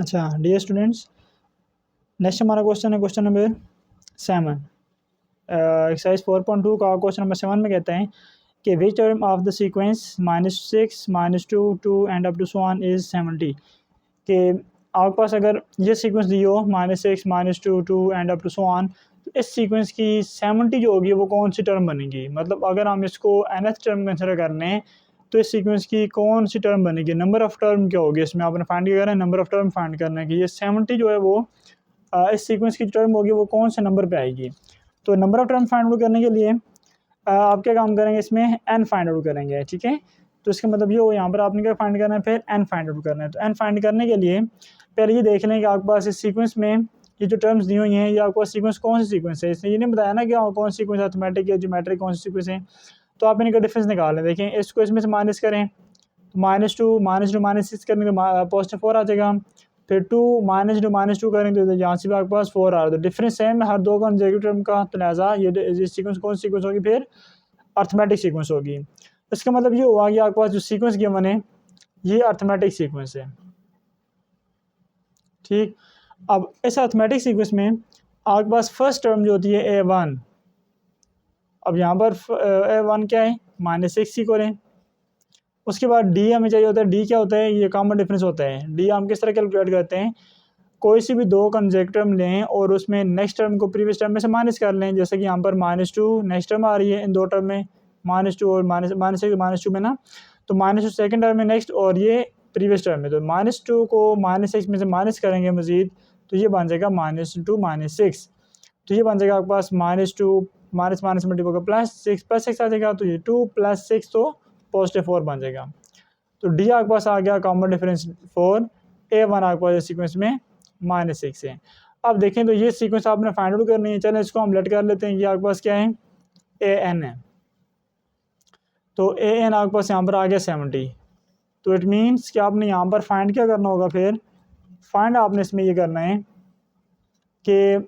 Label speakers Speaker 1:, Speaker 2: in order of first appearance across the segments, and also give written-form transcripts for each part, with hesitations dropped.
Speaker 1: अच्छा dear students, next हमारा question है क्वेश्चन नंबर 7। एक्सरसाइज 4.2 का क्वेश्चन नंबर 7 में कहते हैं कि which term of the sequence -6 -2 2 and up to so on is 70। कि आपके पास अगर ये सीक्वेंस दी हो -6 -2 2 and up to so on, तो इस सीक्वेंस की 70 जो होगी वो कौन सी टर्म बनेगी। मतलब अगर हम इसको nth टर्म कंसिडर कर लें तो इस सीक्वेंस की कौन सी टर्म बनेगी, नंबर ऑफ़ टर्म क्या होगी इसमें आपने फाइंड करना है। नंबर ऑफ़ टर्म फाइंड करना है कि ये 70 जो है वो इस सीक्वेंस की टर्म होगी वो कौन से नंबर पे आएगी। तो number of term find out करने के लिए आप क्या काम करेंगे, इसमें n फाइंड आउट करेंगे। ठीक है, तो इसका मतलब ये हो यहाँ पर आपने क्या फाइंड करना है, फिर n फाइंड आउट करना है। तो n फाइंड करने के लिए पहले ये देख लें कि आपके पास इस सीक्वेंस में ये जो टर्म्स दी हुई हैं ये आपको सीक्वेंस कौन सी सीक्वेंस है। इसने ये नहीं बताया ना कि कौन सी सीक्वेंस अर्थमेटिक या ज्योमेट्रिक कौन सी सीक्वेंस है। तो आप इनका डिफरेंस निकाल लें। देखें इसको इसमें से माइनस करें तो -2 -6 करने के पॉजिटिव 4 आ जाएगा। फिर 2 -2 करेंगे तो यहाँ से भी आपके पास 4 आ रहा है। तो डिफरेंस सेम है हर दो कंसेक्यूटिव टर्म का, तो लिहाजा ये सीक्वेंस कौन सी सीक्वेंस होगी, फिर अर्थमेटिक सीक्वेंस होगी। इसका मतलब ये हुआ कि आपके पास जो सीक्वेंस गिवन है ये अर्थमेटिक सीक्वेंस है। ठीक, अब इस अर्थमेटिक सीक्वेंस में आपके पास फर्स्ट टर्म जो होती है a1। अब यहाँ पर a1 क्या है, -6 ही करें। उसके बाद डी हमें चाहिए होता है। डी क्या होता है, ये कॉमन डिफरेंस होता है। डी हम किस तरह कैलकुलेट करते हैं, कोई सी भी दो कंसेक्यूटिव टर्म लें और उसमें नेक्स्ट टर्म को प्रीवियस टर्म में से माइनस कर लें। जैसे कि यहाँ पर -2 नेक्स्ट टर्म आ रही है इन दो टर्म में, -2 और -6 में ना, तो -2 सेकंड टर्म में नेक्स्ट और ये प्रीवियस टर्म में। तो -2 को -6 में से माइनस करेंगे मज़ीद, तो ये बन जाएगा -2 -6। तो ये बन जाएगा आपके पास -2 माइनस माइनस मल्टीपल +6 आ जाएगा। तो ये 2 + 6 तो पॉजिटिव 4 बन जाएगा। तो डी आपके पास आ गया कॉमन डिफरेंस 4, a1 आपके पास सीक्वेंस में -6 है। अब देखें तो ये सीक्वेंस आपने फाइंड आउट करनी है। चलें इसको हम लेट कर लेते हैं। ये आपके पास क्या है, an है। तो an आपके पास यहाँ पर आ गया 70। तो इट मीन्स कि आपने यहाँ पर फाइंड क्या करना होगा, फिर फाइंड आपने इसमें ये करना है कि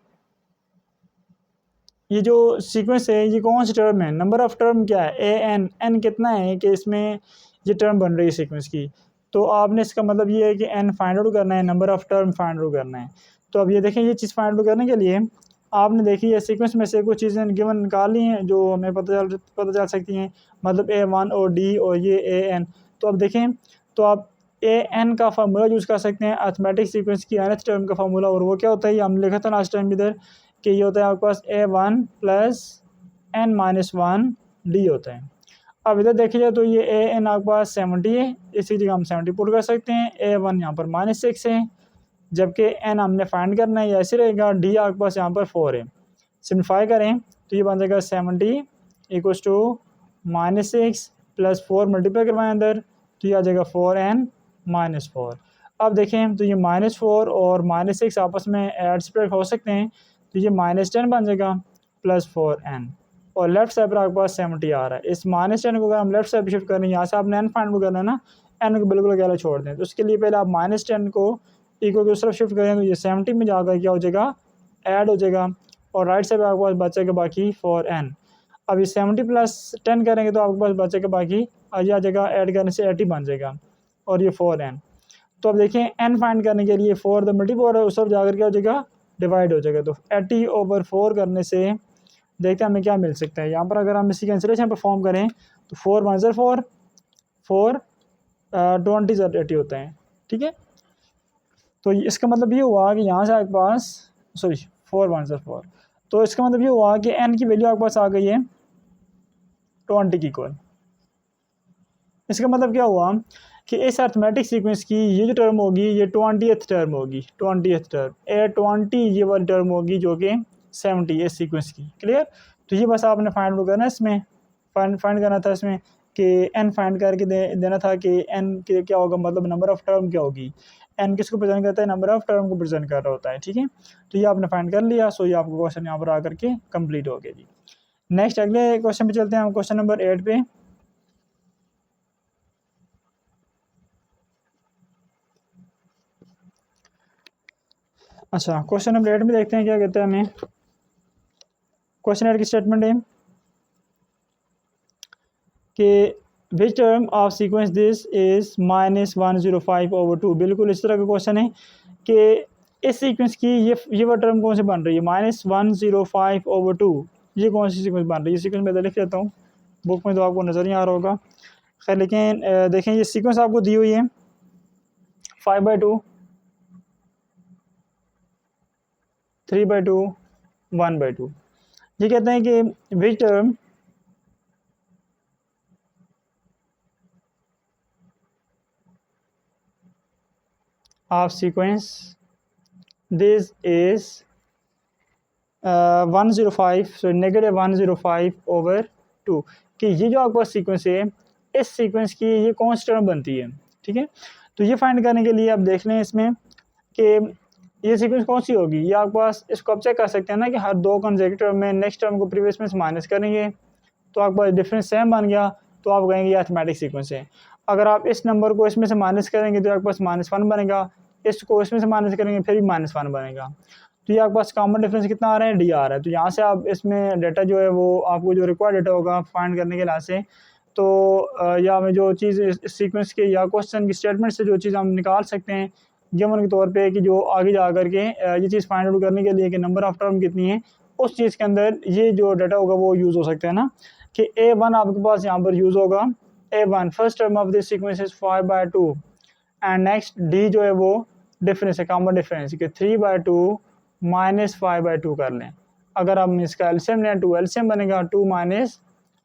Speaker 1: ये जो सीक्वेंस है ये कौन सी टर्म है, नंबर ऑफ़ टर्म क्या है, n कितना है कि इसमें ये टर्म बन रही है सीक्वेंस की। तो आपने इसका मतलब ये है कि n फाइंड आउट करना है, number of term find out करना है। तो अब ये देखें, ये चीज़ फाइंड आउट करने के लिए आपने देखी है सीक्वेंस में से कुछ चीज़ें गिवन निकाली हैं जो हमें पता चल सकती हैं। मतलब a1 और d और ये an। तो अब देखें तो आप an का फार्मूला यूज़ कर सकते हैं अर्थमेटिक सीक्वेंस की nth टर्म का फार्मूला, और वो क्या होता है, हम लिखा था लास्ट टाइम इधर कि ये होता है आपके पास a1 + n-1 d होता है। अब इधर देखिए जाए तो ये an आपके पास 70 है, इसी जगह हम 70 पुट कर सकते हैं। a1 यहाँ पर -6 है, जबकि n हमने फाइंड करना है, ये ऐसे रहेगा। d आपके पास यहाँ पर 4 है। सिम्प्लीफाई करें तो ये बन जाएगा 70 = -6 + 4 मल्टीप्लाई करवाएं अंदर, तो ये आ जाएगा 4n-4। अब देखें तो ये -4 और -6 आपस में ऐड सब्ट्रैक्ट हो सकते हैं, तो ये -10 बन जाएगा +4n, और लेफ्ट साइड पर आपके पास 70 आ रहा है। इस -10 को अगर हम लेफ्ट साइड पर शिफ्ट करें, यहाँ से आपने n फाइंड करना है ना, n को बिल्कुल अकेला छोड़ दें। तो उसके लिए पहले आप -10 को इक्वल की उस तरफ शिफ्ट करें, तो ये 70 में जाकर क्या हो जाएगा, ऐड हो जाएगा, और राइट साइड पर आपके पास बचेगा बाकी 4n। अब ये 70 + 10 करेंगे तो आपके पास बचेगा बाकी आ जाएगा, ऐड करने से 80 बन जाएगा, और ये 4n। तो अब देखें n फाइंड करने के लिए 4 द मल्टीपल है, उस तरफ जाकर क्या हो जाएगा, डिवाइड हो जाएगा। तो 80/4 करने से देखते हैं हमें क्या मिल सकता है। यहाँ पर अगर हम इसकी कैंसिलेशन परफॉर्म करें तो 4 × 1 = 4, 4 20 = 80 होता है। ठीक है, तो इसका मतलब ये हुआ कि यहाँ से आपके पास 4 × 1 = 4, तो इसका मतलब ये हुआ कि n की वैल्यू आपके पास आ गई है 20 की इक्वल। इसका मतलब क्या हुआ कि इस अर्थमेटिक सीक्वेंस की ये जो टर्म होगी ये 20th टर्म होगी, 20th टर्म a20 ये वाली टर्म होगी जो कि 70 इस सीक्वेंस की। क्लियर, तो ये बस आपने फाइंड आउट करना, इसमें फाइंड करना था इसमें कि n फाइंड करके देना था कि n के क्या होगा, मतलब नंबर ऑफ़ टर्म क्या होगी। n किसको प्रेजेंट करता है, नंबर ऑफ़ टर्म को प्रेजेंट कर रहा होता है। ठीक है, तो ये आपने फाइंड कर लिया। सो ये आपका क्वेश्चन यहाँ पर आकर के कम्प्लीट हो गया जी। नेक्स्ट अगले क्वेश्चन पे चलते हैं हम, क्वेश्चन नंबर 8 पे। अच्छा, क्वेश्चन नंबर 8 में देखते हैं क्या कहते हैं हमें। क्वेश्चन 8 की स्टेटमेंट है कि which term of sequence this is -105/2। बिल्कुल इस तरह का क्वेश्चन है कि इस सीक्वेंस की ये वो टर्म कौन सी बन रही है, -105/2। ये कौन सी सीक्वेंस बन रही है? सीक्वेंस मैं तो लिख लेता हूँ, बुक में तो आपको नज़र नहीं आ रहा होगा। खैर लेकिन देखें ये सीक्वेंस आपको दी हुई है 5/2, 3/2, 1/2। ये कहते हैं कि which term of sequence this is 105, सो -105/2, कि ये जो आपके पास सीक्वेंस है इस सीक्वेंस की ये कौन सी टर्म बनती है। ठीक है, तो ये फाइंड करने के लिए आप देख लें इसमें कि ये सीक्वेंस कौन सी होगी। ये आपके पास इसको आप चेक कर सकते हैं ना कि हर दो कंसेक्यूटिव टर्म में नेक्स्ट टर्म को प्रीवियस में से माइनस करेंगे तो आपके पास डिफरेंस सेम बन गया, तो आप कहेंगे ये अर्थमेटिक सीक्वेंस है। अगर आप इस नंबर को इसमें से माइनस करेंगे तो आपके पास -1 बनेगा, इसको इसमें से माइनस करेंगे फिर भी -1 बनेगा। तो ये आपके पास कॉमन डिफरेंस कितना आ रहा है, डी आ रहा है। तो यहाँ से आप इसमें डाटा जो है वो आपको जो रिक्वायर्ड डाटा होगा फाइंड करने के लिहाज से, तो या में जो चीज़ इस सीक्वेंस के या क्वेश्चन की स्टेटमेंट से जो चीज़ हम निकाल सकते हैं गिवन के तौर पे कि जो आगे जा कर के ये चीज़ फाइंड आउट करने के लिए कि नंबर ऑफ टर्म कितनी है, उस चीज़ के अंदर ये जो डाटा होगा वो यूज़ हो सकता है ना, कि A1 आपके पास यहाँ पर यूज़ होगा। A1 first term of this sequence is 5/2 and next D जो है वो डिफरेंस है, कॉमन डिफरेंस कि 3/2 -5/2 कर लें। अगर हम इसका एलसीएम लें 2 एलसीएम बनेगा, 2 -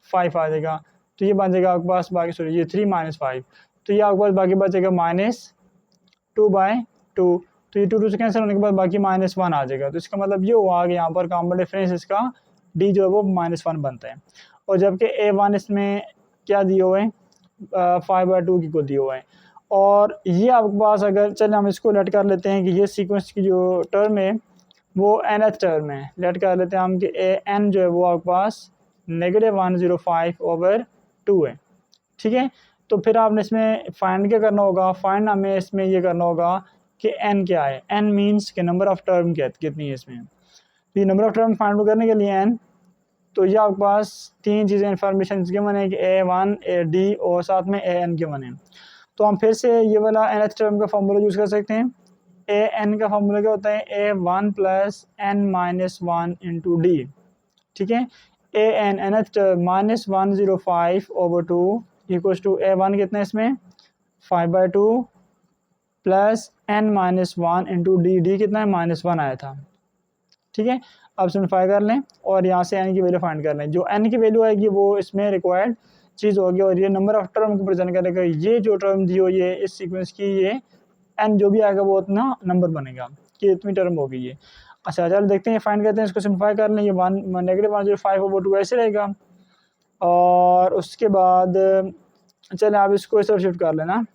Speaker 1: 5 आ जाएगा, तो ये बन जाएगा आपके पास बाकी सॉरी ये 3 - 5, तो ये आपके पास बाकी बचेगा -2/2। तो ये 2 से कैंसिल होने के बाद बाकी -1 आ जाएगा। तो इसका मतलब ये हुआ कि यहाँ पर कॉमन डिफरेंस इसका D जो है वो -1 बनता है। और जबकि A1 इसमें क्या दिए हुए हैं 5/2 की को दिए हुए हैं। और ये आपके पास अगर चले हम इसको लेट कर लेते हैं कि ये सीक्वेंस की जो टर्म है वो nth टर्म है, लेट कर लेते हैं हम कि n जो है वो आपके पास -105/2 है। ठीक है, तो फिर आपने इसमें फाइंड क्या करना होगा, फाइंड हमें इसमें ये करना होगा कि n क्या है। n मीन्स के नंबर ऑफ टर्म कितनी है इसमें। तो ये नंबर ऑफ टर्म फाइंड करने के लिए n, तो ये आपके पास तीन चीज़ें इन्फॉर्मेशन गिवन है कि A1 AD और साथ में AN गिवन है। तो हम फिर से ये वाला nth टर्म का फार्मूला यूज़ कर सकते हैं। AN का फार्मूला क्या होता है, A1 + n-1 × D। ठीक है, AN nth term -105/2 equals to A1 कितना है इसमें 5/2 प्लस n-1 × D। D कितना है -1 आया था। ठीक है, अब सिम्प्लीफाई कर लें और यहाँ से n की वैल्यू फाइंड कर लें। जो n की वैल्यू आएगी वो इसमें रिक्वायर्ड चीज़ होगी और ये नंबर ऑफ टर्म को प्रेजेंट करेगा। ये जो टर्म दी हुई है इस सीक्वेंस की, ये n जो भी आएगा वो उतना नंबर बनेगा कि इतनी टर्म होगी ये। अच्छा चल देखते हैं, फाइंड करते हैं, इसको सिम्प्लीफाई कर लें। ये -105/2 ऐसे रहेगा और उसके बाद चलें आप इसको इस तरफ शिफ्ट कर लेना,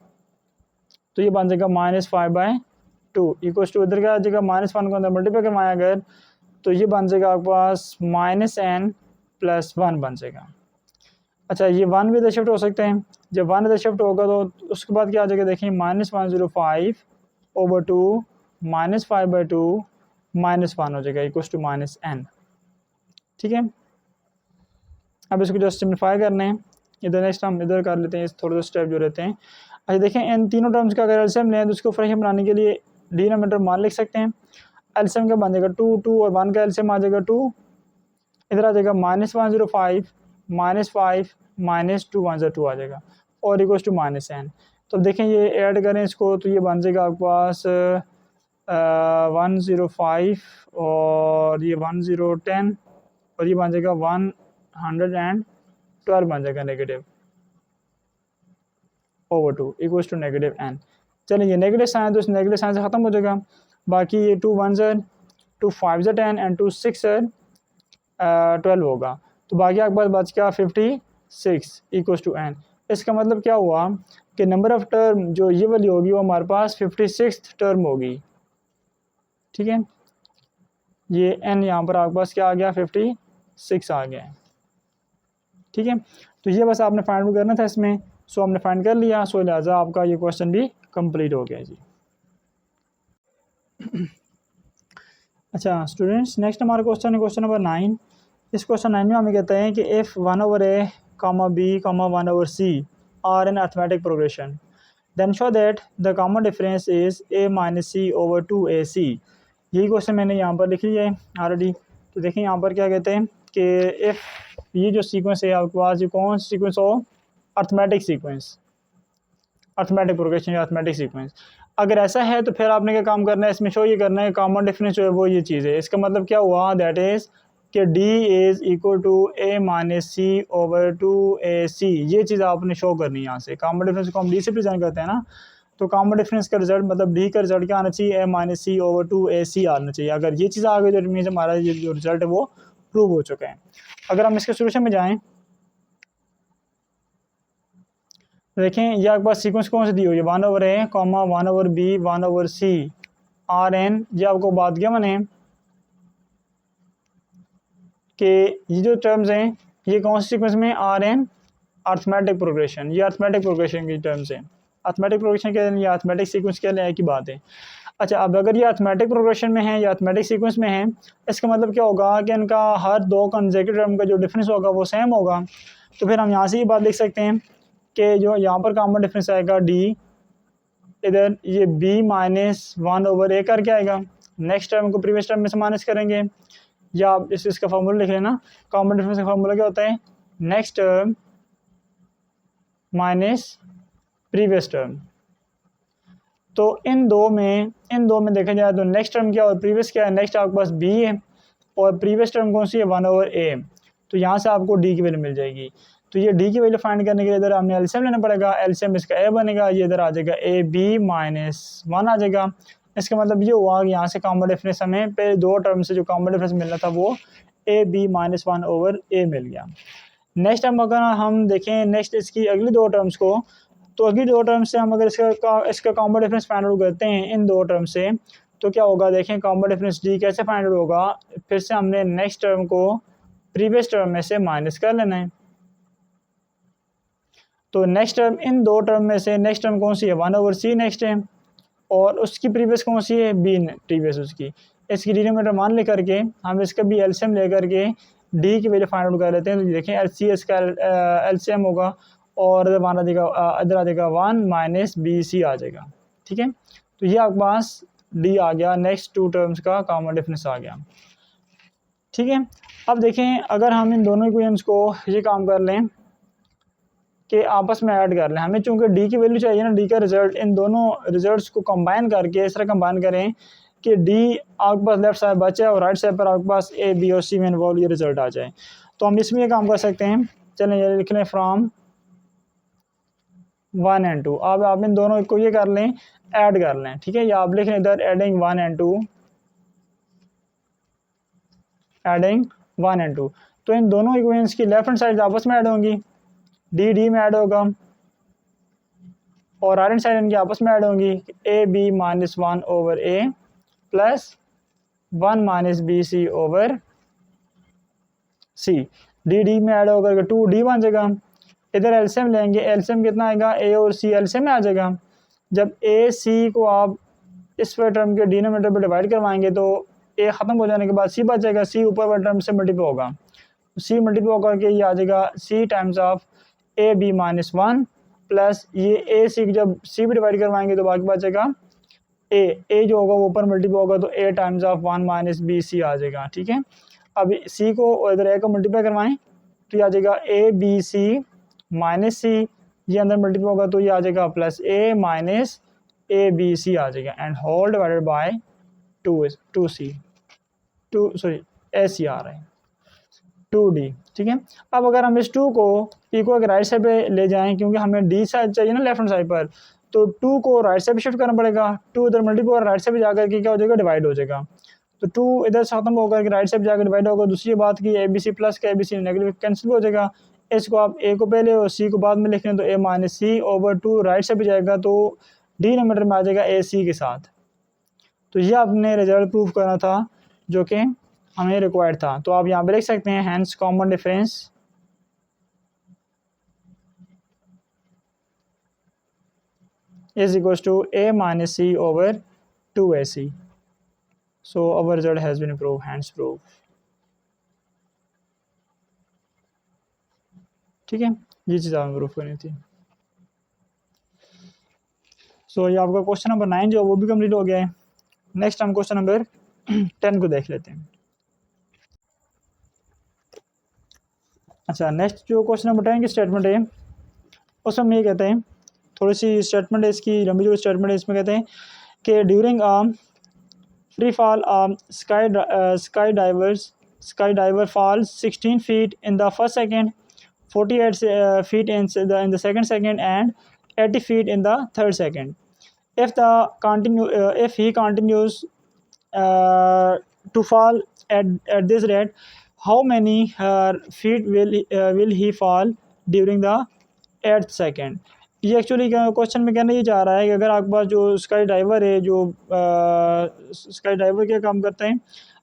Speaker 1: तो ये बन जाएगा -5/2 इक्वल्स टू इधर का जगह -1 को अंदर मल्टीप्लाई करवाएं अगर, तो ये बन जाएगा आपके पास -n + 1 बन जाएगा। अच्छा ये 1 भी इधर शिफ्ट हो सकते हैं, जब 1 इधर शिफ्ट होगा तो उसके बाद क्या आ जाएगा देखिए -105/2 -5/2 -1 हो जाएगा इक्वल्स टू -n। ठीक है, अब इसको जस्ट सिम्प्लीफाई करना है। इधर नेक्स्ट हम इधर कर लेते हैं थोड़े से स्टेप जो रहते हैं। अच्छा देखें इन तीनों टर्म्स का अगर एलसीएम लें तो उसको फ्रैक्शन बनाने के लिए डिनोमिनेटर मान लिख सकते हैं। एलसीएम का बन जाएगा 2 और 1 का एलसीएम आ जाएगा 2, इधर आ जाएगा -105 -5 -2 1 2 आ जाएगा और इक्वल्स टू -n। तो देखें ये ऐड करें इसको तो ये बन जाएगा आपके पास 105 और ये 1010 और ये बन जाएगा 112 बन जाएगा -/2 इक्वल्स टू -n। चलिए ये नेगेटिव साइन तो इस नेगेटिव साइन से ख़त्म हो जाएगा। बाकी ये 2 1 2 5 10 एंड 2 6 12 होगा, तो बाकी आपके पास बच गया 56 इक्वल्स टू n। इसका मतलब क्या हुआ कि नंबर ऑफ टर्म जो ये वाली होगी वो हमारे पास 56th टर्म होगी। ठीक है, ये n यहाँ पर आपके पास क्या आ गया 56 आ गया। ठीक है, तो ये बस आपने फाइंड करना था इसमें, सो हमने फाइंड कर लिया, सो लिहाजा आपका ये क्वेश्चन भी कंप्लीट हो गया जी। अच्छा स्टूडेंट्स, नेक्स्ट हमारा क्वेश्चन है क्वेश्चन नंबर 9। इस क्वेश्चन 9 में हमें कहते हैं कि if 1/a, b, 1/c are in arithmetic progression, then show that the common difference is a minus c over 2ac। यही क्वेश्चन मैंने यहाँ पर लिख लिया है ऑलरेडी। तो देखिए यहाँ पर क्या कहते हैं कि इफ़ ये जो सीक्वेंस है आपके पास, ये कौन सा सीक्वेंस हो, अर्थमेटिक सीक्वेंस, अर्थमेटिक प्रोग्रेशन या अर्थमेटिक सीक्वेंस। अगर ऐसा है तो फिर आपने क्या काम करना है, इसमें शो ये करना है कॉमन डिफरेंस जो है वो ये चीज़ है। इसका मतलब क्या हुआ, दैट इज़ कि d is equal to a minus C over 2ac। ये चीज़ आपने शो करनी है यहाँ से। कॉमन डिफरेंस को हम d से प्रेजेंट करते हैं ना, तो कॉमन डिफरेंस का रिजल्ट मतलब d का रिजल्ट क्या आना चाहिए, a minus C over 2ac आना चाहिए। अगर ये चीज़ आ गई तो मीन्स हमारा ये जो रिजल्ट है वो प्रूव हो चुका है। अगर हम इसके सोल्यूशन में जाएँ, देखें ये आपके पास सीक्वेंस कौन सी दी हुई है, 1/a comma 1/b 1/c are N. ये आपको बात क्या मैंने कि ये जो टर्म्स हैं ये कौन सी सीक्वेंस में, आर एन अर्थमेटिक प्रोग्रेशन, ये अर्थमेटिक प्रोग्रेशन की टर्म्स हैं। अर्थमेटिक प्रोग्रेशन क्या है, ये अर्थमेटिक सीक्वेंस क्या है की बात है। अच्छा, अब अगर ये अर्थमेटिक प्रोग्रेशन में है या अर्थमेटिक सीक्वेंस में है, इसका मतलब क्या होगा कि इनका हर दो कंसेक्यूटिव टर्म का जो डिफरेंस होगा वो सेम होगा। तो फिर हम यहाँ से ये बात लिख सकते हैं कि जो यहाँ पर कॉमन डिफरेंस आएगा d, इधर ये b माइनस 1/a करके आएगा। नेक्स्ट टर्म को प्रीवियस टर्म में से माइनस करेंगे, या आप इसका फार्मूला लिख लेना। कॉमन डिफरेंस का फार्मूला क्या होता है, next term minus previous term. तो इन दो में देखा जाए तो नेक्स्ट टर्म क्या और प्रीवियस क्या है, नेक्स्ट आपके पास b है और प्रीवियस टर्म कौन सी है, 1/a। तो यहाँ से आपको d की वैल्यू मिल जाएगी। तो ये d की वैल्यू फाइंड करने के लिए इधर हमने एलसीएम लेना पड़ेगा। एलसीएम इसका a बनेगा, ये इधर आ जाएगा ab माइनस 1 आ जाएगा। इसका मतलब ये हुआ कि यहाँ से कॉमन डिफरेंस हमें पहले दो टर्म से जो कॉमन डिफरेंस मिलना था वो ab माइनस 1/a मिल गया। नेक्स्ट टाइम अगर हम देखें नेक्स्ट इसकी अगली दो टर्म्स को, तो अगली दो टर्म से हम अगर इसका कॉमन डिफरेंस फाइंड आउट करते हैं इन दो टर्म से, तो क्या होगा, देखें कॉमन डिफरेंस d कैसे फाइंड आउट होगा। फिर से हमने नेक्स्ट टर्म को प्रीवियस टर्म में से माइनस कर लेना है। तो नेक्स्ट टर्म इन दो टर्म में से नेक्स्ट टर्म कौन सी है, 1/c नेक्स्ट है, और उसकी प्रीवियस कौन सी है, b प्रीवियस उसकी। इसकी डिनोमिनेटर मान लेकर के हम इसका भी एलसीएम लेकर के d की वैल्यू फाइंड आउट कर लेते हैं। तो देखें इसका एलसीएम होगा और इधर आ जाएगा 1 माइनस bc आ जाएगा। ठीक है, तो ये आपके पास d आ गया, नेक्स्ट टू टर्म्स का कॉमन डिफरेंस आ गया। ठीक है, अब देखें अगर हम इन दोनों इक्वेशंस को ये काम कर लें कि आपस में ऐड कर लें, हमें चूंकि d की वैल्यू चाहिए ना, d का रिजल्ट, इन दोनों रिजल्ट्स को कंबाइन करके इस तरह कंबाइन करें कि d आपके पास लेफ्ट साइड बचे और राइट साइड पर आपके पास a b और c में इन्वॉल्व ये रिजल्ट आ जाए। तो हम इसमें ये काम कर सकते हैं। चलें ये लिख लें फ्रॉम 1 and 2। अब आप इन दोनों को ये कर लें, ऐड कर लें। ठीक है, या आप लिख लें इधर एडिंग 1 and 2, एडिंग 1 and 2। तो इन दोनों इक्वेशंस की लेफ्ट हैंड साइड आपस में ऐड होंगी, d में ऐड होगा, और राइट हैंड साइड इनकी आपस में ऐड होंगी, ab minus 1/a plus 1 minus bc over c। d में ऐड होकर 2d बन जाएगा। इधर एलसीएम लेंगे, एलसीएम कितना आएगा, a और c एलसीएम में आ जाएगा। जब a c को आप इस टर्म के डिनोमिनेटर पे डिवाइड करवाएंगे तो a ख़त्म हो जाने के बाद c बच जाएगा, c ऊपर वाले टर्म से मल्टीप्लाई होगा, c मल्टीप्लाई होकर के ये आ जाएगा c times of a b minus 1 plus ये a c जब c भी डिवाइड करवाएंगे तो बाकी बचेगा a जो होगा वो ऊपर मल्टीप्लाई होगा तो a times of 1 minus B C आ जाएगा। ठीक है, अब c को इधर a को मल्टीप्लाई करवाएं तो ये आ जाएगा a b c minus C, ये अंदर मल्टीप्लाई होगा तो ये आ जाएगा plus a minus a b c आ जाएगा, and whole divided by 2c a c आ रहा है 2d। ठीक है, अब अगर हम इस 2 को e को राइट साइड पे ले जाएं, क्योंकि हमें d साइड चाहिए ना लेफ्ट हैंड साइड पर, तो 2 को राइट साइड पे शिफ्ट करना पड़ेगा। 2 इधर मल्टीप्लाई राइट साइड पे जाकर के क्या हो जाएगा, डिवाइड हो जाएगा। तो 2 इधर से खत्म होकर के राइट साइड पे जाकर डिवाइड होगा। दूसरी बात की ए बी सी प्लस का A B C negative cancel हो जाएगा। इसको आप a को पहले और c को बाद में लिख लें तो a minus C over 2 right side पे जाएगा तो डिनोमिनेटर में आ जाएगा a c के साथ। तो ये आपने रिजल्ट प्रूफ करना था जो कि हमें रिक्वायर्ड था। तो आप यहाँ पे लिख सकते हैं hence common difference is equals to a minus C over 2ac। So our result has been prove, hence prove. ठीक है, ये चीज़ आपने प्रूफ करनी थी। सो ये आपका क्वेश्चन नंबर 9 जो वो भी कंप्लीट हो गया है। नेक्स्ट हम क्वेश्चन नंबर 10 को देख लेते हैं। अच्छा, नेक्स्ट जो क्वेश्चन नंबर 10 की स्टेटमेंट है उसमें हम ये कहते हैं, थोड़ी सी स्टेटमेंट है इसकी लंबी जो स्टेटमेंट है, इसमें कहते हैं कि during free fall, skydiver falls 16 feet in the first second, 48 feet in the second second, and 80 feet in the third second. If he continues to fall at this rate, how many feet will he fall during the 8th second? ये actually question में कहना ये चाह रहा है कि अगर आपके पास जो स्काई डाइवर है, जो स्काई डाइवर क्या काम करते हैं,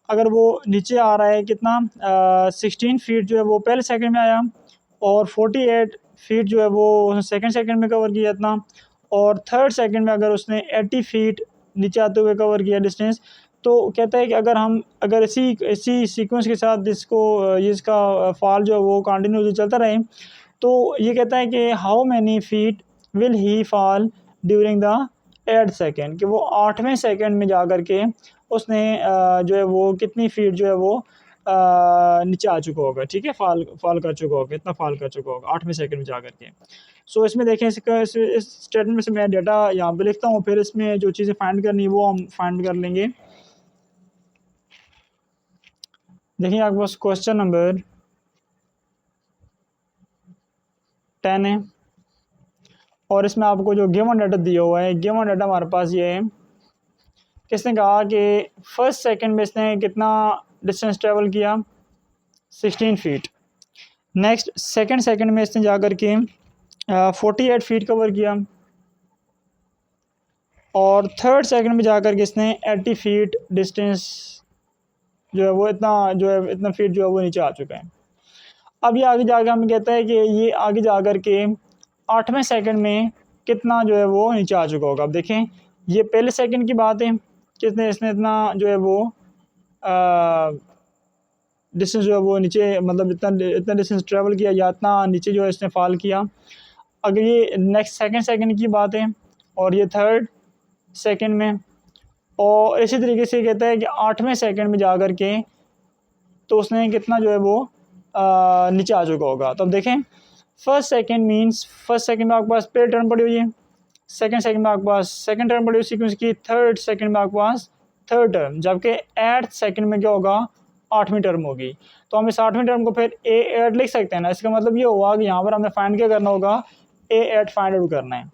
Speaker 1: अगर वो नीचे आ रहा है कितना 16 फीट जो है वो पहले सेकंड में आया, और 48 फीट जो है वो सेकंड सेकंड में कवर किया इतना, और थर्ड सेकंड में अगर उसने 80 फीट नीचे आते हुए कवर किया डिस्टेंस, तो कहता है कि अगर इसी सीक्वेंस के साथ इसका फॉल जो है वो कंटिन्यू चलता रहे, तो ये कहता है कि how many feet will he fall during the 8th second, कि वो 8वें सेकेंड में जा कर के उसने जो है वो कितनी फीट जो है वो नीचे आ चुका होगा, ठीक है, फॉल कर चुका होगा, इतना फॉल कर चुका होगा 8वें सेकेंड में जा कर के। सो इसमें देखें, इस स्टेटमेंट में से मैं डेटा यहाँ पे लिखता हूँ, फिर इसमें जो चीज़ें फाइंड करनी है वो हम फाइंड कर लेंगे। देखिए आपके पास क्वेश्चन नंबर 10 है, और इसमें आपको जो गिवन डाटा दिया हुआ है, गिवन डाटा हमारे पास ये है, किसने कहा कि फर्स्ट सेकंड में इसने कितना डिस्टेंस ट्रेवल किया 16 फीट, नेक्स्ट सेकंड सेकंड में इसने जा कर के 48 फीट कवर किया, और थर्ड सेकंड में जा कर के इसने 80 फीट डिस्टेंस जो है वो इतना फीट जो है वो नीचे आ चुका है। अब ये आगे जाकर हमें कहता है कि ये आगे जा कर के 8वें सेकंड में कितना जो है वो नीचे आ चुका होगा। अब देखें, ये पहले सेकंड की बात है, किसने इसने इतना जो है वो डिस्टेंस जो है वो नीचे, मतलब इतना डिस्टेंस ट्रेवल किया, या इतना नीचे जो है इसने फॉल किया। अगर ये नेक्स्ट सेकंड सेकंड की बात है, और ये थर्ड सेकंड में, और इसी तरीके से कहता है कि 8वें सेकंड में जा कर के तो उसने कितना जो है वो नीचे आ चुका होगा। तो अब देखें, first second means first second में आपके पास पहली टर्म पड़ी हुई है, सेकंड सेकंड में आपके पास सेकंड टर्म पड़ी हुई सीक्वेंस की, थर्ड सेकंड में आपके पास थर्ड टर्म, जबकि 8th सेकंड में क्या होगा 8वीं टर्म होगी। तो हम इस 8वीं टर्म को फिर A8 लिख सकते हैं ना। इसका मतलब ये हुआ कि यहाँ पर हमें फाइंड क्या करना होगा, A8 फाइंड आउट करना है।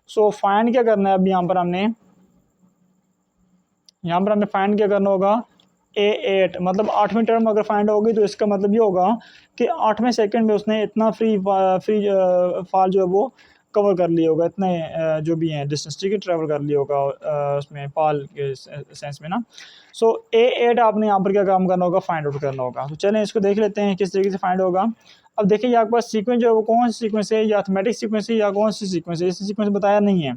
Speaker 1: सो फाइंड क्या करना है, अब यहाँ पर हमें फाइंड क्या करना होगा, A8, मतलब 8वीं टर्म अगर फाइंड होगी तो इसका मतलब ये होगा कि 8वें सेकंड में उसने इतना फ्री फॉल जो है वो कवर कर लिया होगा, इतने जो भी हैं डिस्टेंस, ठीक है, ट्रैवल कर लिया होगा उसमें फॉल के सेंस में ना। सो A8 आपने यहाँ पर क्या काम करना होगा, फाइंड आउट करना होगा। तो चलें इसको देख लेते हैं किस तरीके से फाइंड होगा। अब देखिए, आपके पास सीक्वेंस जो है वो कौन सी सीक्वेंस है, या अर्थमेटिक सीक्वेंस है या कौन सी सीक्वेंस है, इस सीक्वेंस बताया नहीं है।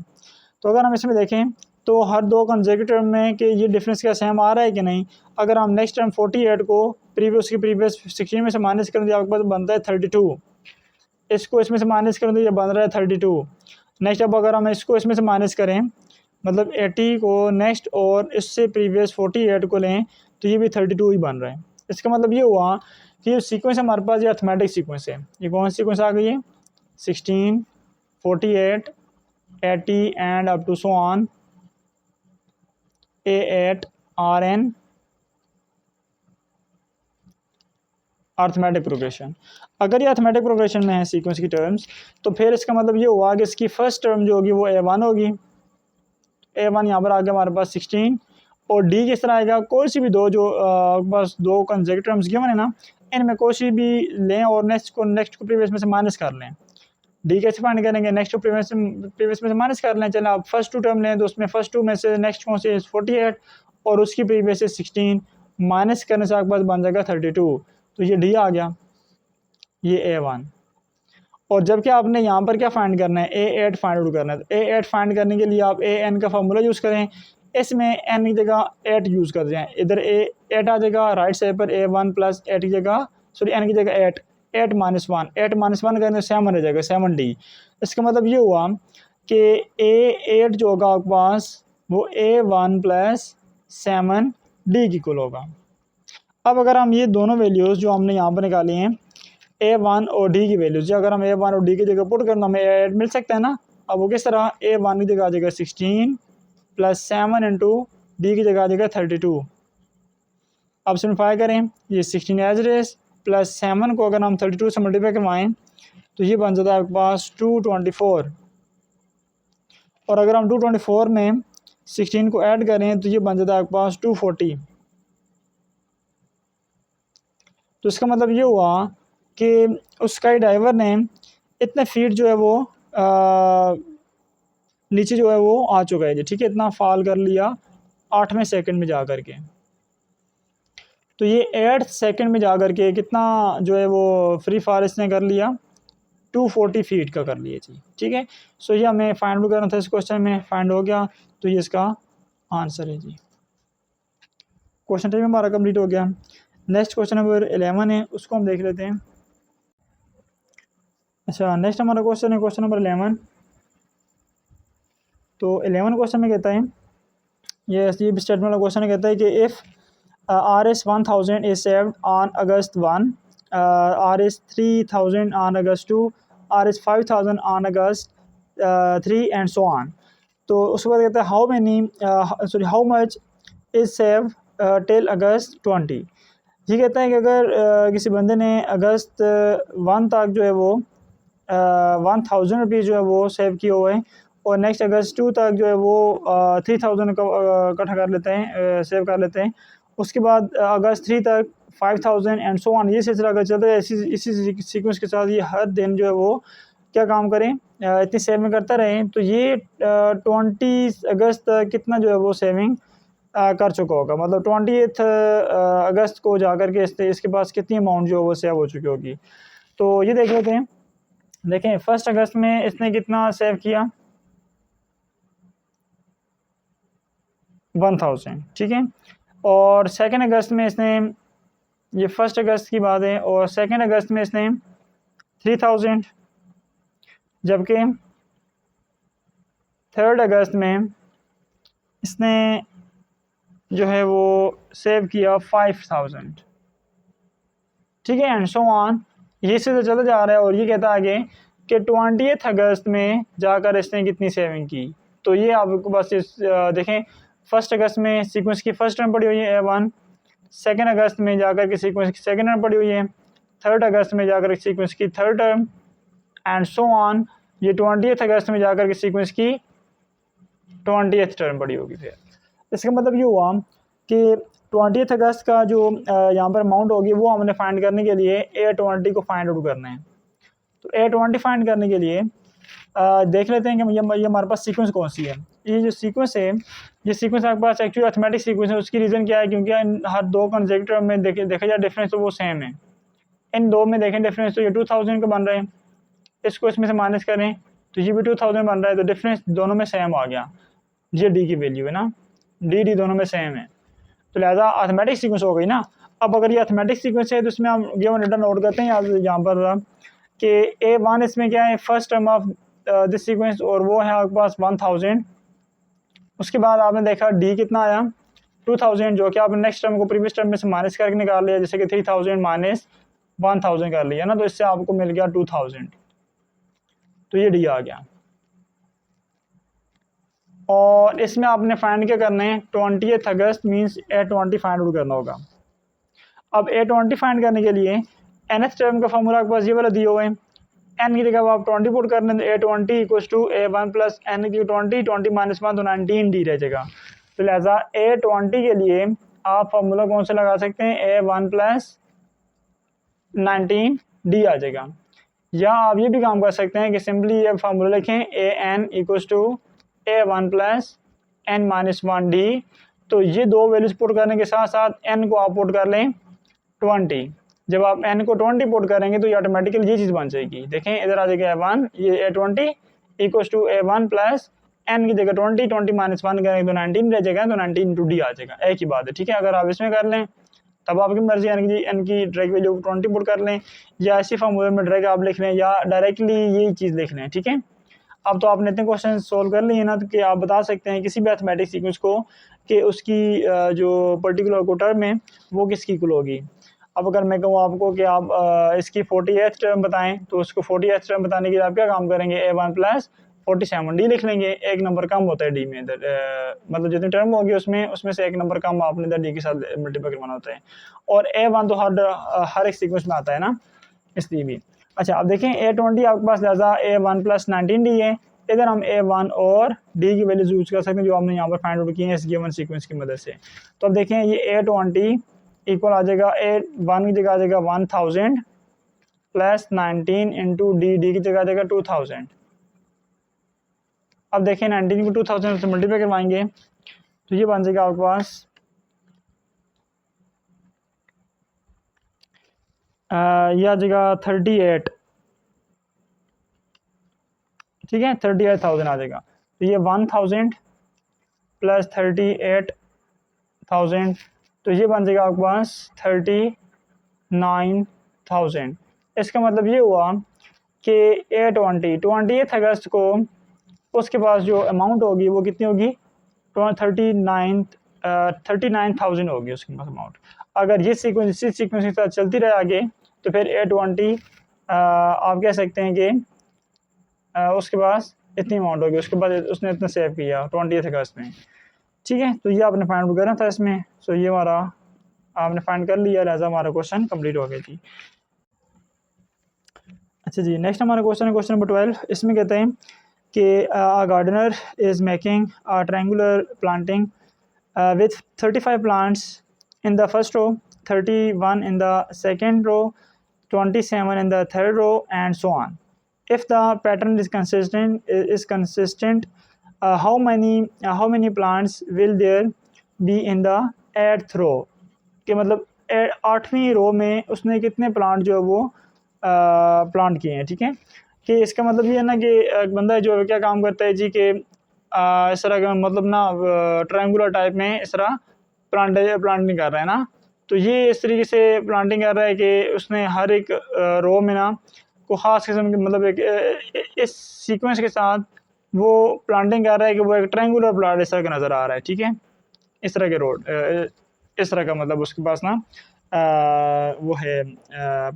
Speaker 1: तो अगर हम इसमें देखें तो हर दो कंसेक्यूटिव टर्म में कि ये डिफरेंस क्या सेम आ रहा है कि नहीं। अगर हम नेक्स्ट टर्म 48 को प्रीवियस 16 में से माइनस करें तो आपके पास बनता है 32, इसको इसमें से माइनस करें तो ये बन रहा है 32। नेक्स्ट अब अगर हम इसको इसमें से माइनस करें, मतलब 80 को नेक्स्ट और इससे प्रीवियस 48 को लें तो ये भी 32 ही बन रहा है। इसका मतलब ये हुआ कि ये सीक्वेंस हमारे पास ये अर्थमेटिक सीक्वेंस है। ये कौन सी सीक्वेंस आ गई है, 16, 48, 80 and up to so on A8 RN arithmetic progression. अगर ये अर्थमेटिक प्रोग्रेशन में है सीक्वेंस की टर्म्स, तो फिर इसका मतलब ये हुआ कि इसकी फर्स्ट टर्म जो होगी वो A1 होगी। A1 यहाँ पर आ गया हमारे पास 16, और D किस तरह आएगा, कोई सी भी दो जो बस दो कंसेक्यूटिव टर्म्स गिवन है ना, इनमें कोई सी भी लें और नेक्स्ट को प्रीवियस में से माइनस कर लें। D कैसे फाइंड करेंगे, नेक्स्ट को प्रीवियस में से माइनस कर लें। चलें आप फर्स्ट टू टर्म लें तो उसमें फर्स्ट टू में से नेक्स्ट कौन से 48 और उसकी प्रीवियस 16, माइनस करने से आपके पास बन जाएगा 32। तो ये D आ गया, ये A1। और जबकि आपने यहाँ पर क्या फाइंड करना है, A8 फाइंड आउट करना है। तो A8 फाइंड करने के लिए आप AN का फार्मूला यूज़ करें, इसमें n की जगह 8 यूज़ कर जाएँ, इधर 8 आ जाएगा, राइट साइड पर A1 प्लस 8 की जगह, सॉरी n की जगह 8 -1 करने से 7 रह जाएगा, 7D। इसका मतलब ये हुआ कि A8 जो होगा आपके पास वो A1 प्लस 7D की इक्वल होगा। अब अगर हम ये दोनों वैल्यूज़ जो हमने यहाँ पर निकाली हैं A1 और D की वैल्यूज़, अगर हम A1 और D की जगह पुट करना हमें A8 मिल सकता है ना। अब वो किस तरह, A1 की जगह आ जाएगा 16 प्लस 7 इंटू D की जगह आ जाएगा 32। अब सिम्प्लीफाई करें, ये 16 एज रेस प्लस 7 को अगर हम 32 से मल्टीप्लाई करवाएं तो ये बन जाता है आपके पास 224। और अगर हम 224 में 16 को ऐड करें तो ये बन जाता है आपके पास 240। तो इसका मतलब ये हुआ कि उस स्काई डाइवर ने इतने फीट जो है वो नीचे जो है वो आ चुका है जी, ठीक है, इतना फॉल कर लिया 8वें सेकंड में जा कर के। तो ये 8 सेकंड में जा कर के कितना जो है वो फ्री फॉल इसने कर लिया, 240 फीट का कर लिया जी, ठीक है। सो ये हमें फाइंड आउट करना था, इस क्वेश्चन में फाइंड हो गया, तो ये इसका आंसर है जी। क्वेश्चन 10 हमारा कंप्लीट हो गया। नेक्स्ट क्वेश्चन नंबर 11 है, उसको हम देख लेते हैं। अच्छा, नेक्स्ट हमारा क्वेश्चन है क्वेश्चन नंबर 11। तो 11 क्वेश्चन में कहता है, ये स्टेटमेंट वाला क्वेश्चन कहता है कि if RS1000 is saved on August 1, RS3000 on August 2, RS5000 on August 3 and so on। तो उसके बाद कहता है how much is save till August 20। ये कहता है कि अगर किसी बंदे ने अगस्त 1 तक जो है वो 1000 रुपीज़ जो है वो सेव किए हुए हैं, और नेक्स्ट अगस्त 2 तक जो है वो 3000 इकट्ठा कर लेते हैं, सेव कर लेते हैं। उसके बाद अगस्त 3 तक 5000 एंड सो ऑन, ये सिलसिला अगर चलता है इसी सीक्वेंस के साथ ये हर दिन जो है वो क्या काम करें, इतनी सेविंग करता रहें। तो ये 20 अगस्त तक कितना जो है वो सेविंग कर चुका होगा, मतलब 20 अगस्त को जा कर के इसके पास कितनी अमाउंट जो है वो सेव हो चुकी होगी। तो ये देख लेते हैं। देखें 1 अगस्त में इसने कितना सेव किया, 1000, ठीक है। और 2 अगस्त में इसने, ये 1 अगस्त की बात है, और 2 अगस्त में इसने 3000, जबकि 3 अगस्त में इसने जो है वो सेव किया 5000, ठीक है, एंड सो ऑन। ये से तो चलता जा रहा है, और ये कहता आगे कि 20 अगस्त में जाकर इसने कितनी सेविंग की। तो ये आपको बस देखें 1 अगस्त में सीक्वेंस की फर्स्ट टर्म पड़ी हुई है A1, 2 अगस्त में जाकर के सीक्वेंस की सेकंड टर्म पड़ी हुई है, 3 अगस्त में जाकर के सीक्वेंस की third term and so on. ये 20 अगस्त में जाकर के सीक्वेंस की 20th टर्म पड़ी होगी। फिर इसका मतलब ये हुआ कि 20 अगस्त का जो यहाँ पर अमाउंट होगी वो हमने फाइंड करने के लिए A20 को फाइंड आउट करना है। तो A20 फाइंड करने के लिए देख लेते हैं कि ये हमारे पास सीक्वेंस कौन सी है। ये जो सीक्वेंस है, ये सीक्वेंस आपके पास एक्चुअली अर्थमेटिक सीक्वेंस है। उसकी रीज़न क्या है, क्योंकि हर दो कंसेक्यूटिव में देखा जाए डिफरेंस तो वो सेम है। इन दो में देखें डिफरेंस, तो ये 2000 का बन रहे हैं, इसको इसमें से माइनस करें तो ये भी 2000 बन रहा है, तो डिफरेंस दोनों में सेम आ गया। ये डी की वैल्यू है ना, डी दोनों में सेम है, तो लिहाजा अर्थमेटिक सीक्वेंस हो गई ना। अब अगर ये अर्थमेटिक सीक्वेंस है तो इसमें हम गिवन डेटा नोट करते हैं यहाँ पर कि A1 इसमें क्या है, first term of this sequence, और वो है आपके पास 1000। उसके बाद आपने देखा डी कितना आया 2000, जो कि आपने नेक्स्ट टर्म को प्रीवियस टर्म में से माइनस करके निकाल लिया, जैसे कि 3000 माइनस 1000 कर लिया ना, तो इससे आपको मिल गया 2000। तो ये डी आ गया। और इसमें आपने फाइंड क्या करना है, 20 अगस्त मीन्स A20 फाइंड आउट करना होगा। अब A20 फाइंड करने के लिए nth टर्म का फॉर्मूला आपके पास ये वाला दिए हुए हैं। n की जगह आप 20 पुट करने, तो A20 equals to A1 plus n की 20 माइनस 1 तो 19 डी रह जाएगा। तो लिहाजा A20 के लिए आप फार्मूला कौन सा लगा सकते हैं, A1 प्लस 19 डी आ जाएगा। या आप ये भी काम कर सकते हैं कि सिंपली ये फार्मूला लिखें AN equals to A1 plus n minus 1 D. तो ये दो वैल्यूज पुट करने के साथ साथ n को आप पुट कर लें 20। जब आप n को 20 पुट करेंगे तो ये ऑटोमेटिकली ये चीज़ बन जाएगी। देखें इधर आ जाएगा A1, ये A20 equals to A1 plus n की जगह 20 माइनस 1 करेंगे तो 19 रह जाएगा, तो 19 इंटू डी आ जाएगा। एक ही बात है, ठीक है। अगर आप इसमें कर लें तब आपकी मर्जी, n की डायरेक्ट वैल्यू 20 पुट कर लें, या ऐसी फार्मूले में डायरेक्ट आप लिख लें, या डायरेक्टली यही चीज़ लिख लें, ठीक है। अब तो आपने इतने क्वेश्चन सोल्व कर लिए ना तो कि आप बता सकते हैं किसी भी मैथमेटिक सीक्वेंस को कि उसकी जो पर्टिकुलर को टर्म है वो किसकी इक्वल होगी। अब अगर मैं कहूँ आपको कि आप इसकी 48th टर्म बताएं तो उसको 48th टर्म बताने के लिए आप क्या काम करेंगे, A1 प्लस 47 डी लिख लेंगे। एक नंबर कम होता है डी में, मतलब जितनी टर्म होगी उसमें से एक नंबर कम आपने इधर डी के साथ मल्टीप्लाई करवाना होता है। और A1 तो हर एक सीक्वेंस में आता है ना, इसलिए भी। अच्छा अब देखें A20 आपके पास लिहाजा A1 प्लस 19 डी है। इधर हम A1 और D की वैल्यूज यूज कर सकते हैं जो हमने यहाँ पर फाइंड आउट की है इस गिवन सीक्वेंस की मदद से। तो अब देखें ये A20 इक्वल आ जाएगा A1 की जगह आ जाएगा 1000 प्लस 19 इंटू डी की जगह आ जाएगा 2000। अब देखें 19 को 2000 से मल्टीप्लाई करवाएंगे तो ये बन जाएगा आपके पास ये आ जाएगा 38, ठीक है 38,000 आ जाएगा। तो ये 1000 प्लस 38,000 तो ये बन जाएगा आपके पास 39,000। इसका मतलब ये हुआ कि A20 अगस्त को उसके पास जो अमाउंट होगी वो कितनी होगी, 39,000 होगी उसके पास अमाउंट। अगर ये सीक्वेंस इसी सीक्वेंस के साथ चलती रहे आगे तो फिर A20 आप कह सकते हैं कि उसके पास इतनी अमाउंट होगी, उसके बाद उसने इतना सेव किया 20 अगस्त में, ठीक है। तो ये आपने फाइंड आउट करना था इसमें, सो ये हमारा आपने फाइंड कर लिया, लिहाजा हमारा क्वेश्चन कंप्लीट हो गया जी। अच्छा जी नेक्स्ट हमारा क्वेश्चन है क्वेश्चन नंबर 12। इसमें कहते हैं कि gardener is making a triangular planting with 35 plants in the first row, 31 in the second row, 27 in the third row, and so on. If the pattern is consistent, how many plants will there be in the 8th row? कि मतलब 8वीं रो में उसने कितने plant जो है वो plant किए हैं, ठीक है। कि इसका मतलब ये है ना कि बंदा जो है क्या काम करता है जी कि इस तरह का मतलब ना ट्रायंगुलर टाइप में इस तरह प्लांटिंग कर रहा है ना। तो ये इस तरीके से प्लांटिंग कर रहा है कि उसने हर एक रो में ना को ख़ास किस्म के मतलब एक इस सीक्वेंस के साथ वो प्लांटिंग कर रहा है कि वो एक ट्रायंगुलर प्लांट इस तरह का नज़र आ रहा है, ठीक है। इस तरह के रोड इस तरह का मतलब उसके पास ना वो है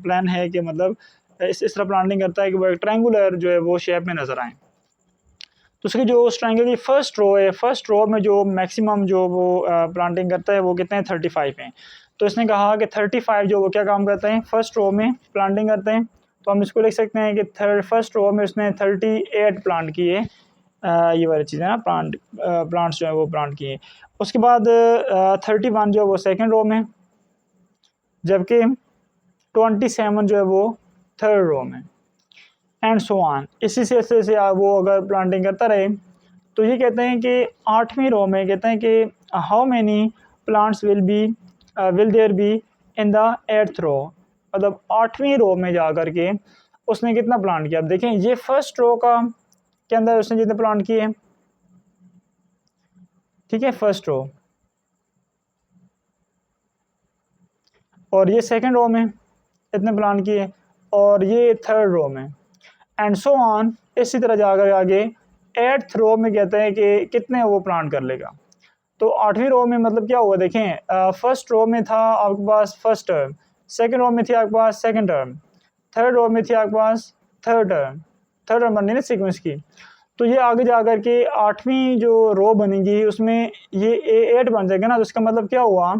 Speaker 1: प्लान है कि मतलब इस तरह प्लांटिंग करता है कि वो एक ट्रायंगुलर जो है वो शेप में नज़र आए। तो उसकी जो उस ट्रायंगल की फर्स्ट रो है, फर्स्ट रो में जो मैक्सिमम जो वो प्लांटिंग करता है वो कितने हैं, 35 हैं। तो इसने कहा कि 35 जो वो क्या काम करते हैं, फर्स्ट रो में प्लांटिंग करते हैं। तो हम इसको लिख सकते हैं कि फर्स्ट रो में उसने 38 प्लांट किए, ये वाली चीज़ें ना प्लांट्स जो है वो प्लांट किए। उसके बाद 31 जो है वो सेकेंड रो में, जबकि 27 जो है वो थर्ड रो में, एंड सो ऑन। इसी से वो अगर प्लांटिंग करता रहे तो ये कहते हैं कि 8वीं रो में कहते हैं कि how many plants will there be in the 8th row, मतलब 8वीं रो में जा कर के उसने कितना प्लांट किया। अब देखें ये फर्स्ट रो का के अंदर उसने जितने प्लांट किए, ठीक है, फर्स्ट रो, और ये सेकंड रो में इतने प्लांट किए, और ये थर्ड रो में, एंड सो ऑन। इसी तरह जाकर आगे 8th रो में कहते हैं कि कितने वो प्लांट कर लेगा। तो 8वीं रो में मतलब क्या हुआ, देखें फर्स्ट रो में था आपके पास फर्स्ट टर्म, सेकंड रो में थी आपके पास सेकंड टर्म, थर्ड रो में थी आपके पास थर्ड टर्म बननी ना सीक्वेंस की। तो ये आगे जा कर के 8वीं जो रो बनेगी उसमें ये A8 बन जाएगा ना। तो इसका मतलब क्या हुआ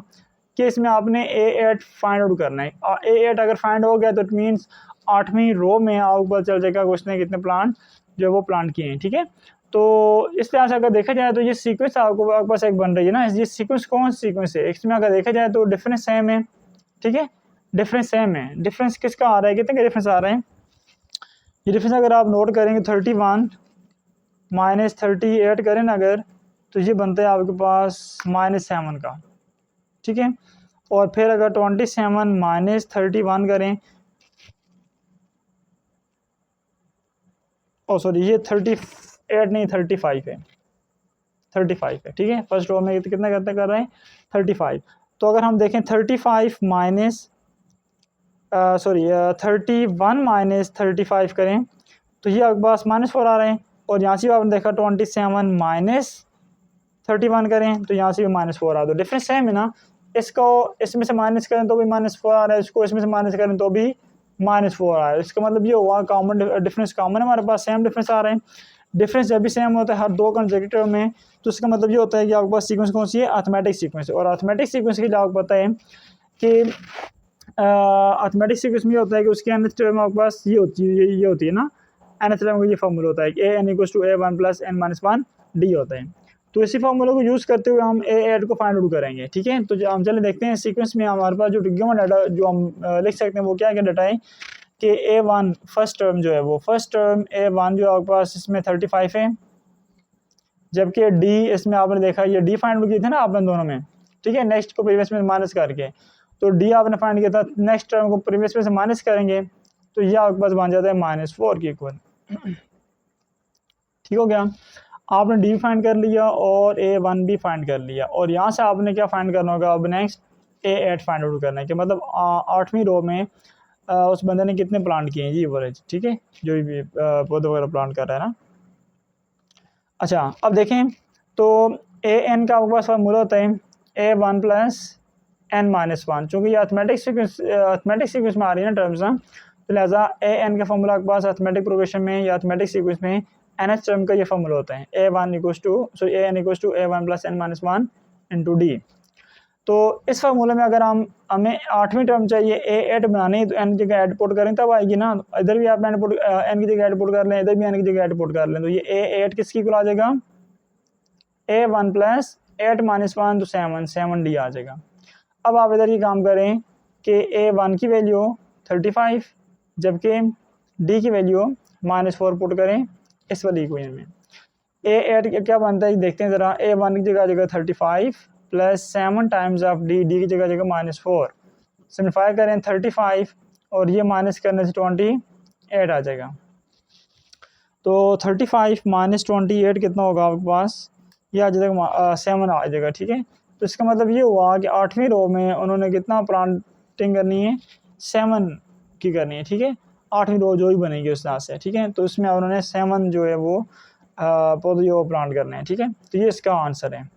Speaker 1: कि इसमें आपने A8 फाइंड आउट करना है। A8 अगर फाइंड हो गया तो इट मीन्स 8वीं रो में आपको पता चल जाएगा उसने कितने प्लांट जो वो प्लांट किए हैं, ठीक है। तो इस तरह से अगर देखा जाए तो ये सीक्वेंस आपके पास एक बन रही है ना, ये सीक्वेंस कौन सी सीक्वेंस है, इसमें अगर देखा जाए तो डिफरेंस सेम है, ठीक है, डिफरेंस सेम है। डिफरेंस किसका आ रहा है, कितने का डिफरेंस आ रहे हैं, ये डिफरेंस अगर आप नोट करेंगे 31 माइनस 38 करें ना अगर, तो ये बनता है आपके पास -7 का, ठीक है। और फिर अगर 27 माइनस 31 करें, ओ सॉरी ये 38 नहीं 35 है, 35 है, ठीक है। फर्स्ट रो में कितना कर रहे हैं 35। तो अगर हम देखें 35 माइनस सॉरी 31 माइनस 35 करें तो ये आपके पास -4 आ रहे हैं। और यहाँ से आपने देखा 27 माइनस 31 करें तो यहाँ से भी -4 आ, तो डिफरेंस सेम है ना। इसको इसमें से माइनस करें तो भी -4 आ रहा है, इसको इसमें से माइनस करें तो भी -4 आ रहा है। इसका मतलब ये हुआ कॉमन डिफरेंस कॉमन है, हमारे पास सेम डिफरेंस आ रहे हैं। डिफरेंस जब भी सेम होता है हर दो कंसेक्यूटिव में, तो इसका मतलब ये होता है कि आपके पास सीक्वेंस कौन सी है, अर्थमेटिक सीक्वेंस। और अर्थमेटिक सीक्वेंस के लिए आपको पता है कि अर्थमेटिक सीक्वेंस में होता है कि उसके nth टर्म आपके पास ये होती है ना, nth टर्म का ये फॉर्मूला होता है कि a n = a1 + n-1 d होता है। तो इसी फॉर्मूले को यूज़ करते हुए हम a8 को फाइंड आउट करेंगे, ठीक है। तो हम चले देखते हैं सीक्वेंस में हमारे पास जो गिवन डाटा जो हम लिख सकते हैं वो क्या डाटा है कि a1 फर्स्ट टर्म जो है वो फर्स्ट टर्म a1 जो आपके पास इसमें 35 है, जबकि d इसमें आपने देखा ये d फाइंड आउट किए थे ना आपने दोनों में, ठीक है। नेक्स्ट को प्रीवियस में माइनस करके, तो d आपने फाइंड किया था, नेक्स्ट टर्म को प्रीवियस में से माइनस करेंगे तो ये आपके पास बन जाता है -4 के इक्वल। ठीक हो गया, आपने d फाइंड कर लिया और a1 भी फाइंड कर लिया, और यहाँ से आपने क्या फाइंड करना होगा, अब नेक्स्ट a8 फाइंड आउट करना है कि मतलब 8वीं रो में उस बंदे ने कितने प्लांट किए हैं ये एवरेज, ठीक है, जो भी पौधे वगैरह प्लांट कर रहा है ना। अच्छा अब देखें तो an का आपके पास फॉर्मूला होता है a1 + n-1, चूँकि ये अर्थमेटिक सीक्वेंस में आ रही है ना टर्म्स ना, तो लिहाजा an का फॉर्मूला आपके पास अर्थमेटिक प्रोग्रेशन में या अर्थमेटिक सीक्वेंस में nth टर्म का ये फॉर्मूला होता है an = a1 + n-1 × d। तो इस फार्मूले में अगर हमें 8वीं टर्म चाहिए a8 बनानी है तो n की जगह ऐड पुट करें तब आएगी ना। इधर भी आप n की जगह ऐड पुट कर लें, इधर भी n की जगह ऐड पुट कर लें, तो ये a8 किसकी इक्वल आ जाएगा, a1 + 8 - 1 तो 7 d आ जाएगा। अब आप इधर ये काम करें कि a1 की वैल्यू 35 जबकि d की वैल्यू -4 पुट करें इस वाली इक्वेशन में। a8 क्या बनता है देखते हैं ज़रा, a1 की जगह आ जाएगा 35 + 7 टाइम्स ऑफ d की जगह -4, सिम्प्लीफाई करें 35 और ये माइनस करने से 28 आ जाएगा। तो 35 - 28 कितना होगा आपके पास, ये आ जाएगा 7 आ जाएगा, ठीक है। तो इसका मतलब ये हुआ कि 8वीं रो में उन्होंने कितना प्लांटिंग करनी है, 7 की करनी है, ठीक है। 8वीं रो जो ही बनेगी उस हिसाब से, ठीक है। तो इसमें उन्होंने 7 जो है वो पौधे जो प्लांट करने हैं, ठीक है। तो ये इसका आंसर है।